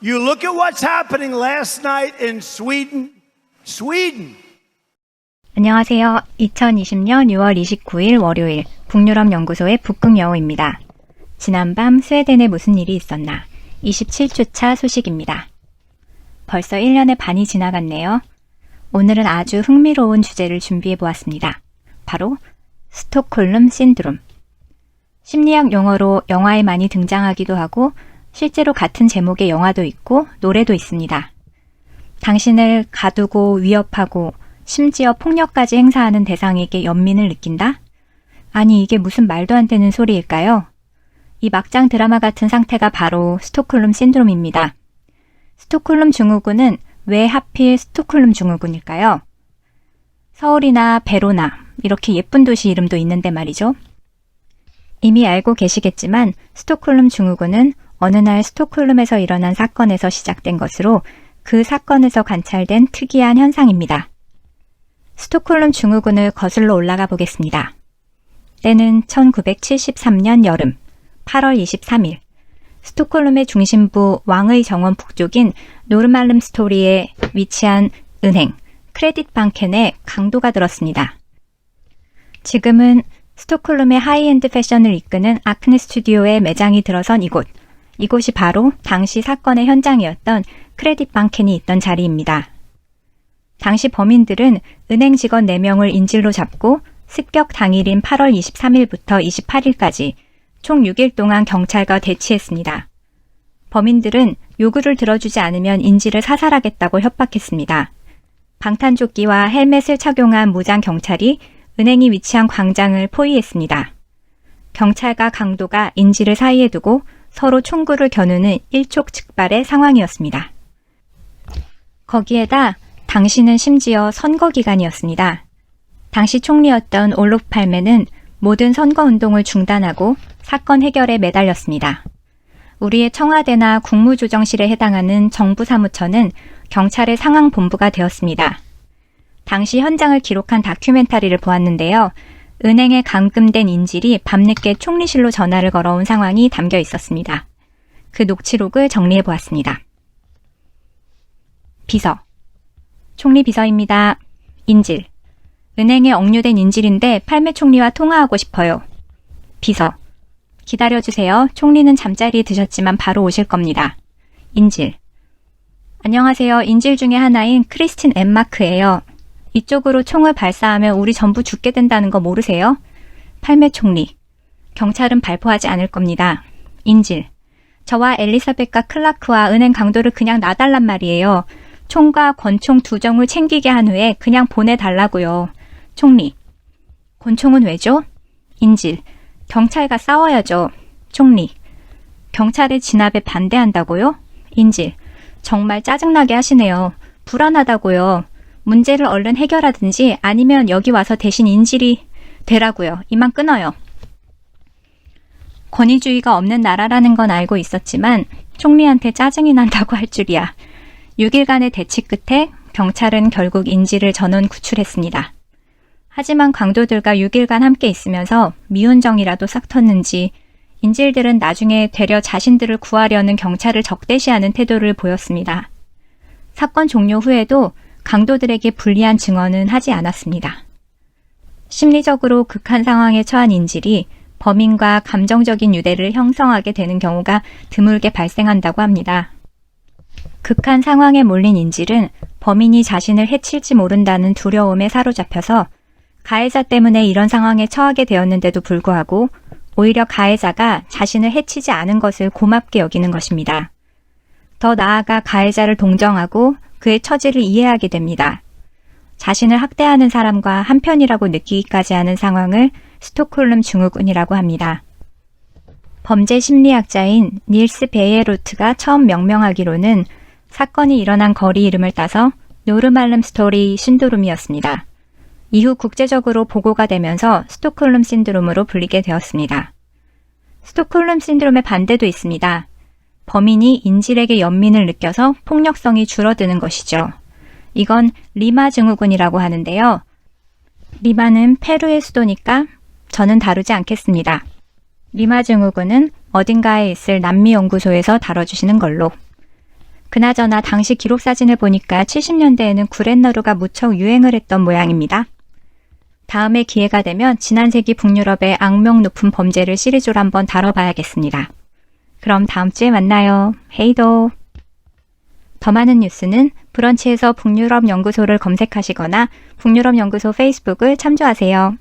You look at what's happening last night in Sweden. Sweden. 안녕하세요. 2020년 6월 29일 월요일 북유럽 연구소의 북극여우입니다. 지난밤 스웨덴에 무슨 일이 있었나? 27주차 소식입니다. 벌써 1년의 반이 지나갔네요. 오늘은 아주 흥미로운 주제를 준비해 보았습니다. 바로 스톡홀름 신드롬. 심리학 용어로 영화에 많이 등장하기도 하고 실제로 같은 제목의 영화도 있고 노래도 있습니다. 당신을 가두고 위협하고 심지어 폭력까지 행사하는 대상에게 연민을 느낀다? 아니, 이게 무슨 말도 안 되는 소리일까요? 이 막장 드라마 같은 상태가 바로 스톡홀름 신드롬입니다. 스톡홀름 증후군은 왜 하필 스톡홀름 증후군일까요? 서울이나 베로나 이렇게 예쁜 도시 이름도 있는데 말이죠. 이미 알고 계시겠지만 스톡홀름 증후군은 어느 날 스톡홀름에서 일어난 사건에서 시작된 것으로 그 사건에서 관찰된 특이한 현상입니다. 스톡홀름 증후군을 거슬러 올라가 보겠습니다. 때는 1973년 여름 8월 23일 스톡홀름의 중심부 왕의 정원 북쪽인 노르말름 스토리에 위치한 은행 크레딧 방켄에 강도가 들었습니다. 지금은 스톡홀름의 하이엔드 패션을 이끄는 아크네 스튜디오에 매장이 들어선 이곳이 바로 당시 사건의 현장이었던 크레딧 방켄이 있던 자리입니다. 당시 범인들은 은행 직원 4명을 인질로 잡고 습격 당일인 8월 23일부터 28일까지 총 6일 동안 경찰과 대치했습니다. 범인들은 요구를 들어주지 않으면 인질을 사살하겠다고 협박했습니다. 방탄조끼와 헬멧을 착용한 무장 경찰이 은행이 위치한 광장을 포위했습니다. 경찰과 강도가 인질을 사이에 두고 서로 총구를 겨누는 일촉즉발의 상황이었습니다. 거기에다 당시는 심지어 선거 기간이었습니다. 당시 총리였던 올로프 팔메는 모든 선거운동을 중단하고 사건 해결에 매달렸습니다. 우리의 청와대나 국무조정실에 해당하는 정부 사무처는 경찰의 상황본부가 되었습니다. 당시 현장을 기록한 다큐멘터리를 보았는데요. 은행에 감금된 인질이 밤늦게 총리실로 전화를 걸어온 상황이 담겨 있었습니다. 그 녹취록을 정리해 보았습니다. 비서. 총리 비서입니다. 인질. 은행에 억류된 인질인데 팔메 총리와 통화하고 싶어요. 비서. 기다려주세요. 총리는 잠자리에 드셨지만 바로 오실 겁니다. 인질. 안녕하세요. 인질 중에 하나인 크리스틴 엠마크예요. 이쪽으로 총을 발사하면 우리 전부 죽게 된다는 거 모르세요? 팔메 총리. 경찰은 발포하지 않을 겁니다. 인질. 저와 엘리사벳과 클라크와 은행 강도를 그냥 놔달란 말이에요. 총과 권총 2정을 챙기게 한 후에 그냥 보내달라고요. 총리. 권총은 왜죠? 인질. 경찰과 싸워야죠. 총리. 경찰의 진압에 반대한다고요? 인질. 정말 짜증나게 하시네요. 불안하다고요. 문제를 얼른 해결하든지 아니면 여기 와서 대신 인질이 되라고요. 이만 끊어요. 권위주의가 없는 나라라는 건 알고 있었지만 총리한테 짜증이 난다고 할 줄이야. 6일간의 대치 끝에 경찰은 결국 인질을 전원 구출했습니다. 하지만 강도들과 6일간 함께 있으면서 미운정이라도 싹 텄는지 인질들은 나중에 되려 자신들을 구하려는 경찰을 적대시하는 태도를 보였습니다. 사건 종료 후에도 강도들에게 불리한 증언은 하지 않았습니다. 심리적으로 극한 상황에 처한 인질이 범인과 감정적인 유대를 형성하게 되는 경우가 드물게 발생한다고 합니다. 극한 상황에 몰린 인질은 범인이 자신을 해칠지 모른다는 두려움에 사로잡혀서 가해자 때문에 이런 상황에 처하게 되었는데도 불구하고 오히려 가해자가 자신을 해치지 않은 것을 고맙게 여기는 것입니다. 더 나아가 가해자를 동정하고 그의 처지를 이해하게 됩니다. 자신을 학대하는 사람과 한편이라고 느끼기까지 하는 상황을 스톡홀름 증후군이라고 합니다. 범죄 심리학자인 닐스 베예로트가 처음 명명하기로는 사건이 일어난 거리 이름을 따서 노르말름 스토리 신드롬이었습니다. 이후 국제적으로 보고가 되면서 스톡홀름 신드롬으로 불리게 되었습니다. 스톡홀름 신드롬의 반대도 있습니다. 범인이 인질에게 연민을 느껴서 폭력성이 줄어드는 것이죠. 이건 리마 증후군이라고 하는데요. 리마는 페루의 수도니까 저는 다루지 않겠습니다. 리마 증후군은 어딘가에 있을 남미 연구소에서 다뤄주시는 걸로. 그나저나 당시 기록 사진을 보니까 70년대에는 구렛나루가 무척 유행을 했던 모양입니다. 다음에 기회가 되면 지난 세기 북유럽의 악명 높은 범죄를 시리즈로 한번 다뤄봐야겠습니다. 그럼 다음 주에 만나요. 헤이도! 더 많은 뉴스는 브런치에서 북유럽 연구소를 검색하시거나 북유럽 연구소 페이스북을 참조하세요.